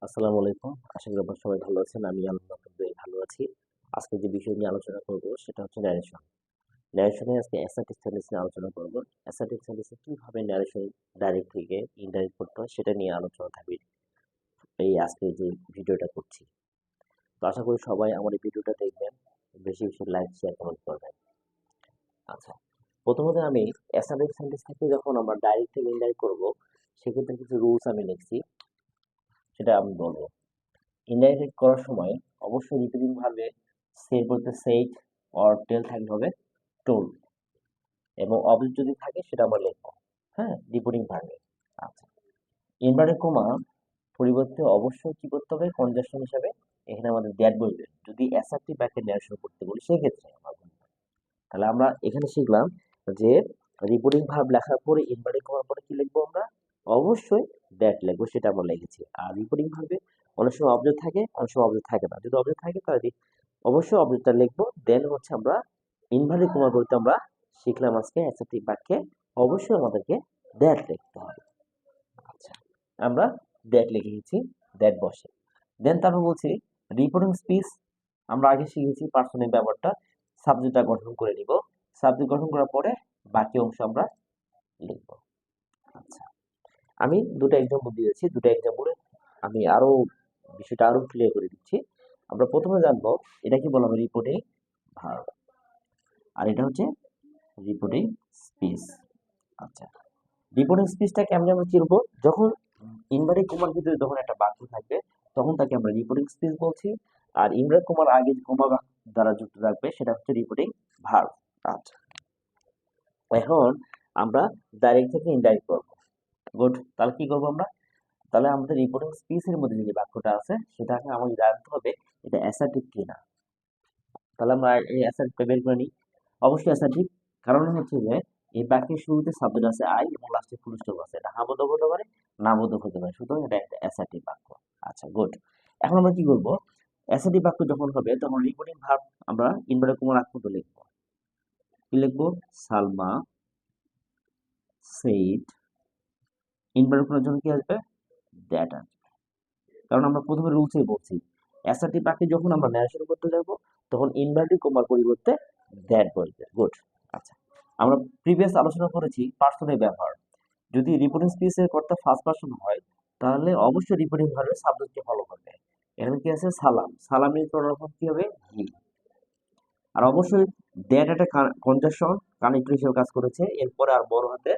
আসসালামু আলাইকুম। আশা করি আপনারা সবাই ভালো আছেন। আমি আলহামদুলিল্লাহ ভালো আছি। আজকে যে বিষয় নিয়ে আলোচনা করব সেটা হচ্ছে ন্যারেশন। ন্যারেশনে আজকে অ্যাসার্টিভ সেন্টেন্স নিয়ে আলোচনা করব। অ্যাসার্টিভ সেন্টেন্সে কিভাবে ন্যারেশন ডাইরেক্ট থেকে ইনডাইরেক্ট করতে হয় সেটা নিয়ে আলোচনা থাকবে এই আজকে যে ভিডিওটা করছি। তো আশা করি সবাই আমার এই ভিডিওটা দেখবেন। বেশি বেশি লাইক, শেয়ার, কমেন্ট করবেন। আচ্ছা। প্রথমত আমি অ্যাসার্টিভ সেন্টেন্স থেকে যখন আমরা ডাইরেক্ট থেকে ইনডাইরেক্ট করব সেক্ষেত্রে কিছু রুলস আমি লিখছি সেটা আমি বলবো। ইনডাইরেক্ট করার সময় অবশ্যই রিপিটিং ভার্বে সে বলতে সেইড অর টেল থাকতে হবে টোল এবং অবজেক্ট যদি থাকে সেটা আমরা লিখবো। হ্যাঁ, রিপিটিং ভার্বে। আচ্ছা, ইনভার্টেড কমা পরিবর্তে অবশ্যই কি করতে হবে কনজাংশন হিসাবে এখানে আমাদের দ্যাট বলবে যদি অ্যাসার্টিভ বাক্যে ন্যারেশন করতে বলি সেক্ষেত্রে আমরা বলবো। তাহলে আমরা এখানে শিখলাম যে রিপিটিং ভার্ব লেখার পরে ইনভার্টেড কমার পরে কি লিখবো আমরা অবশ্যই দ্যাট লিখবো সেটা আমরা লিখেছি। আর রিপিটিং ভার্বে অনেক সময় অবজেক্ট থাকে অনেক সময় অবজেক্ট থাকে না। যদি অবজেক্ট থাকে তাহলে অবশ্যই অবজেক্টটা লিখবো। দেন হচ্ছে আমরা ইনভার্টেড কমা বলতে আমরা শিখলাম আজকে অ্যাসার্টিভ বাক্যে অবশ্যই আমাদেরকে দ্যাট লিখতে হবে। আচ্ছা, আমরা দ্যাট লিখে দিচ্ছি, দ্যাট বসে। দেন তারপর বলছি রিপোর্টিং স্পিচ। আমরা আগে শিখেছি পার্সনের ব্যাপারটা সাবজেক্টটা গঠন করে নিব। সাবজেক্ট গঠন করার পরে বাকি অংশ আমরা লিখব। আচ্ছা, আমি দুটো এক্সাম্পল দিয়েছি, দুটো এক্সাম্পলে আমি আরো বিষয়টা আরো ক্লিয়ার করে দিচ্ছি। আমরা প্রথমে জানবো এটা কি বলা হবে রিপোর্টিং ভার্ব আর এটা হচ্ছে রিপোর্টিং স্পিচ। আচ্ছা, রিপোর্টিং স্পিচটা কেমন আমরা চিনবো যখন ইনভার্টেড কমার ভিতরে যখন একটা বাক্য থাকবে তখন তাকে আমরা রিপোর্টিং স্পিচ বলছি। আর ইনভার্টেড কমার আগে যে কমা দ্বারা যুক্ত থাকবে সেটা হচ্ছে রিপোর্টিং ভার্ব। আচ্ছা, এখন আমরা ডাইরেক্ট থেকে ইনডাইরেক্ট করবো। গুড, তাহলে কি করবো আমরা? তাহলে আমাদের রিপোর্টিং স্পিচের মধ্যে যে বাক্যটা আছে সেটাকে আমাদের জানতে হবে এটা অ্যাসার্টিভ কিনা। তাহলে আমরা এই অ্যাসার্টিভটা বের করে নিই। অবশ্যই অ্যাসার্টিভ, কারণ হচ্ছে যে এই বাক্যের শুরুতে সাবজেক্ট আছে আই এবং লাস্টে ফুল স্টপ আছে। এটা হ্যাঁ বোধক হতে পারে না বোধক হতে পারে, সুতরাং এটা একটা অ্যাসার্টিভ বাক্য। আচ্ছা, গুড। এখন আমরা কি করবো? অ্যাসার্টিভ বাক্য যখন হবে তখন রিপোর্টিং ভার্ব আমরা ইনভার্টেড কমার আগ পর্যন্ত লিখবো। কি লিখবো? সালমা সেইড। ইনভার্টেড করার জন্য কি আসবে? দ্যাট আসবে। কারণ আমরা প্রথমে রুলসেই বলছি অ্যাসার্টিভ বাক্যে যখন আমরা ন্যারেশন করতে যাব তখন ইনভার্টেড কমার পরিবর্তে দ্যাট বলবে। গুড। আচ্ছা, আমরা প্রিভিয়াস আলোচনা করেছি পার্সনের ব্যবহার। যদি রিপোর্টিং স্পিচের কর্তা ফার্স্ট পারসন হয় তাহলে অবশ্যই রিপোর্টিং ভার্বের সাবজেক্টকে ফলো করবে। এখানে কি আছে? সালাম। সালামের প্রোনাউন কি হবে? হি। আর অবশ্যই দ্যাট একটা কনজাংশন কানেক্টর হিসেবে কাজ করেছে। এরপরে আর বড় হাতে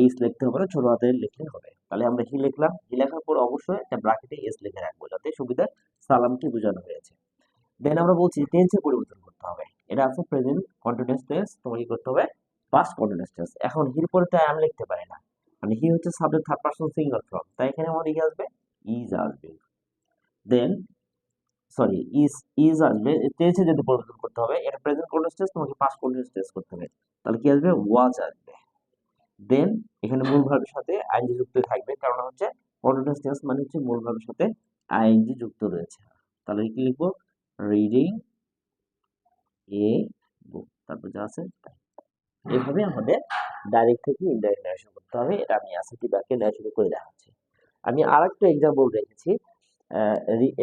এইচ লিখতে হবে না, ছোট হাতে লিখলে হবে। তাহলে আমরা হি লিখলাম, হি লেখার পর অবশ্যই একটা ব্র্যাকেটে এস লিখে রাখবো যাতে সুবিধা সালামটি বোঝানো হয়েছে। দেন আমরা বলছি টেন্সে পরিবর্তন করতে হবে। এটা আছে প্রেজেন্ট কন্টিনিউয়াস টেন্স, তোমাকে কি করতে হবে? Past continuous tense. এখন হির পরে তো আমি লিখতে পারি না, মানে হি হচ্ছে subject third person singular form, তাই এখানে আমাদের কি আসবে? ইজ আসবে। দেন সরি ইজ আসবে, টেন্সে যদি পরিবর্তন করতে হবে এটা প্রেজেন্ট কন্টিনিউয়াস টেন্স, তোমাকে পাস্ট কন্টিনিউয়াস টেন্স করতে হবে। তাহলে কি আসবে? ওয়াজ আসবে। দেন এখানে মূল ভার্বের সাথে আইএনজি যুক্ত থাকবে, কারণ হচ্ছে কন্টিনিউয়াস টেন্স মানে হচ্ছে মূল ভার্বের সাথে আইএনজি যুক্ত রয়েছে। তাহলে কি লিখবো? রিডিং এ বুক, তারপর যা আছে তাই। এভাবে আমাদের ডাইরেক্ট থেকে ইনডাইরেক্ট ন্যারেশন করতে হবে। এটা আমি অ্যাসার্টিভ বাক্যে ন্যারেশন করে দেখাচ্ছি। আমি আরেকটা এক্সাম্পল রেখেছি।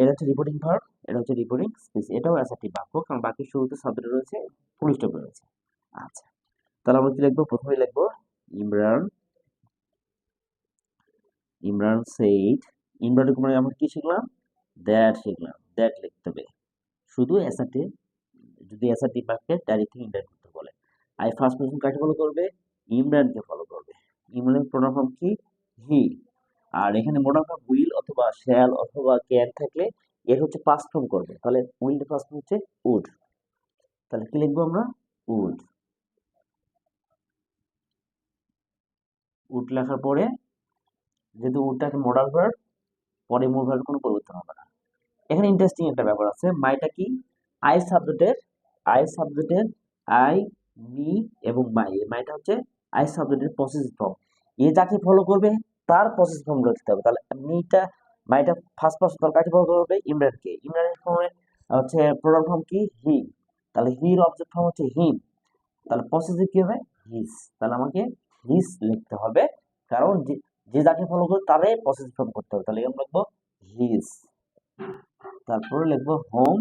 এটা হচ্ছে রিপোর্টিং ভার্ব, এটা হচ্ছে রিপোর্টিং স্পিচ। এটাও অ্যাসার্টিভ বাক্য, কারণ বাক্যের শুরুতে সাবজেক্ট রয়েছে, ফুল স্টপ রয়েছে। আচ্ছা, তাহলে আমরা কি লিখবো? প্রথমে লিখবো ইমরান ইমরান সেইড। ইমরান মানে আমরা কি শিখলাম? দ্যাট শিখলাম, দ্যাট লিখতে হবে। শুধু অ্যাসার্টিভ, যদি অ্যাসার্টিভ বাক্যে ডাইরেক্ট থেকে ইনডাইরেক্ট করতে বলে। আই ফার্স্ট পারসন কাকে ফলো করবে? ইমরানকে ফলো করবে। ইমরানের প্রোনাউন ফর্ম কি? হি। আর এখানে মোডাল ফর্ম উইল অথবা শ্যাল অথবা ক্যান থাকলে এর হচ্ছে পাস্ট ফর্ম করবে। তাহলে উইল এর পাস্ট ফর্ম হচ্ছে উড। তাহলে কি লিখবো আমরা? উড। উড লেখার পরে যেহেতু উডটা একটা মোডাল ভার্ব, পরে মূল ভার্বের কোনো পরিবর্তন হবে না। এখানে ইন্টারেস্টিং একটা ব্যাপার আছে। মাইটা কি? আই সাবজেক্টের আই সাবজেক্টের আই, মি এবং মাই। এই মাইটা হচ্ছে আই সাবজেক্টের পসেসিভ ফর্ম। এ যাকে ফলো করবে তার পসেসিভ ফর্ম লিখতে হবে। তাহলে মিটা মাইটা ফার্স্ট পারসন, তাহলে কাকে ফলো করবে? ইমরানকে। ইমরানের ফর্মে হচ্ছে প্রোনাউন ফর্ম কি? হি। তাহলে হির অবজেক্ট ফর্ম হচ্ছে হিম। তাহলে পসেসিভ কি হবে? হিস। তাহলে আমাকে হিস লিখতে হবে, কারণ যে যে যাকে ফলো করে তারে পসেসিভ ফর্ম করতে হবে। তাহলে আমরা লিখবো হিজ, তারপরে লিখবো হোম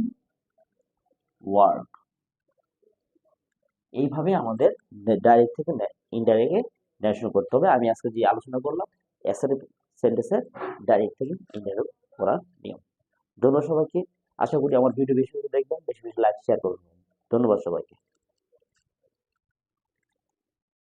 ওয়ার্ক। এইভাবে আমাদের ডাইরেক্ট থেকে ইনডাইরেক্টে ন্যারেশন করতে হবে। আমি আজকে যে আলোচনা করলাম অ্যাসার্টিভ সেন্টেন্সের ডাইরেক্ট থেকে ইনডাইরেক্ট করার নিয়ম। ধন্যবাদ সবাইকে। আশা করি আমার ভিডিও বেশি বেশি দেখবেন, বেশি বেশি লাইক শেয়ার করবেন। ধন্যবাদ সবাইকে।